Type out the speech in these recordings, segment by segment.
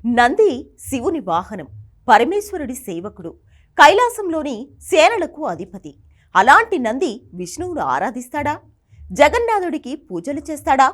నంది శివుని వాహనం, పరమేశ్వరుడి సేవకుడు, కైలాసంలోని సేనలకు అధిపతి. అలాంటి నంది విష్ణువును ఆరాధిస్తాడా? జగన్నాథుడికి పూజలు చేస్తాడా?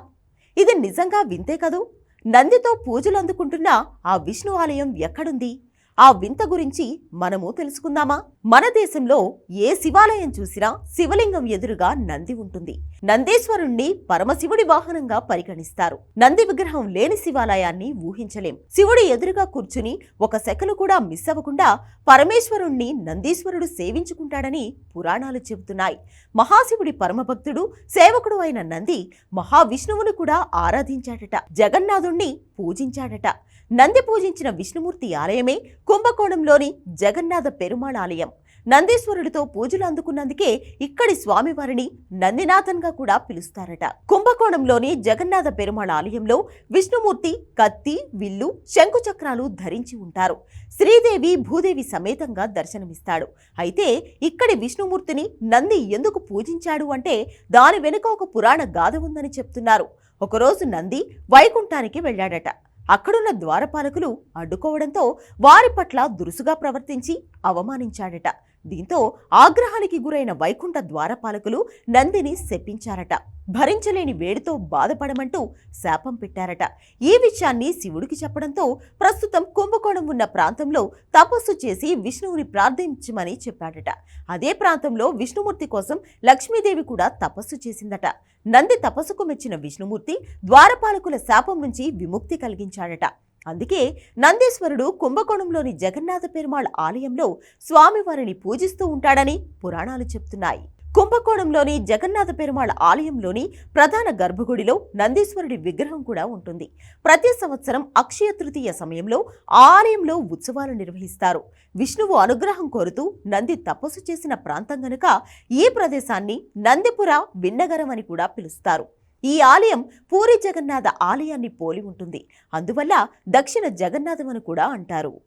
ఇది నిజంగా వింతే కదూ. నందితో పూజలు అందుకుంటున్న ఆ విష్ణు ఆలయం ఎక్కడుంది? ఆ వింత గురించి మనము తెలుసుకుందామా? మన దేశంలో ఏ శివాలయం చూసినా శివలింగం ఎదురుగా నంది ఉంటుంది. నందీశ్వరుణ్ణి పరమశివుడి వాహనంగా పరిగణిస్తారు. నంది విగ్రహం లేని శివాలయాన్ని ఊహించలేం. శివుడి ఎదురుగా కూర్చుని ఒక సెకను కూడా మిస్ అవ్వకుండా పరమేశ్వరుణ్ణి నందీశ్వరుడు సేవించుకుంటాడని పురాణాలు చెబుతున్నాయి. మహాశివుడి పరమభక్తుడు, సేవకుడు అయిన నంది మహావిష్ణువును కూడా ఆరాధించాడట. జగన్నాథుణ్ణి పూజించాడట. నంది పూజించిన విష్ణుమూర్తి ఆలయమే కుంభకోణంలోని జగన్నాథ పెరుమాళ్ ఆలయం. నందీశ్వరుడితో పూజలు అందుకున్నందుకే ఇక్కడి స్వామివారిని నందినాథన్గా కూడా పిలుస్తారట. కుంభకోణంలోని జగన్నాథ పెరుమాళ్ ఆలయంలో విష్ణుమూర్తి కత్తి, విల్లు, శంకుచక్రాలు ధరించి ఉంటారు. శ్రీదేవి, భూదేవి సమేతంగా దర్శనమిస్తాడు. అయితే ఇక్కడి విష్ణుమూర్తిని నంది ఎందుకు పూజించాడు అంటే దాని వెనుక ఒక పురాణ గాథ ఉందని చెప్తున్నారు. ఒకరోజు నంది వైకుంఠానికి వెళ్ళాడట. అక్కడున్న ద్వారపాలకులు అడ్డుకోవడంతో వారి పట్ల దురుసుగా ప్రవర్తించి అవమానించాడట. దీంతో ఆగ్రహానికి గురైన వైకుంఠ ద్వారపాలకులు నందిని శపించారట. భరించలేని వేడితో బాధపడమంటూ శాపం పెట్టారట. ఈ విషయాన్ని శివుడికి చెప్పడంతో ప్రస్తుతం కుంభకోణం ఉన్న ప్రాంతంలో తపస్సు చేసి విష్ణువుని ప్రార్థించమని చెప్పాడట. అదే ప్రాంతంలో విష్ణుమూర్తి కోసం లక్ష్మీదేవి కూడా తపస్సు చేసిందట. నంది తపస్సుకు మెచ్చిన విష్ణుమూర్తి ద్వారపాలకుల శాపం నుంచి విముక్తి కలిగించాడట. అందుకే నందీశ్వరుడు కుంభకోణంలోని జగన్నాథ పెరుమాళ్ ఆలయంలో స్వామివారిని పూజిస్తూ ఉంటాడని పురాణాలు చెప్తున్నాయి. కుంభకోణంలోని జగన్నాథ పెరుమాళ్ ఆలయంలోని ప్రధాన గర్భగుడిలో నందీశ్వరుడి విగ్రహం కూడా ఉంటుంది. ప్రతి సంవత్సరం అక్షయ తృతీయ సమయంలో ఆలయంలో ఉత్సవాలు నిర్వహిస్తారు. విష్ణువు అనుగ్రహం కోరుతూ నంది తపస్సు చేసిన ప్రాంతం గనుక ఈ ప్రదేశాన్ని నందిపుర విన్నగరం అని కూడా పిలుస్తారు. ఈ ఆలయం పూరి జగన్నాథ ఆలయాన్ని పోలి ఉంటుంది. అందువల్ల దక్షిణ జగన్నాథం అని కూడా అంటారు.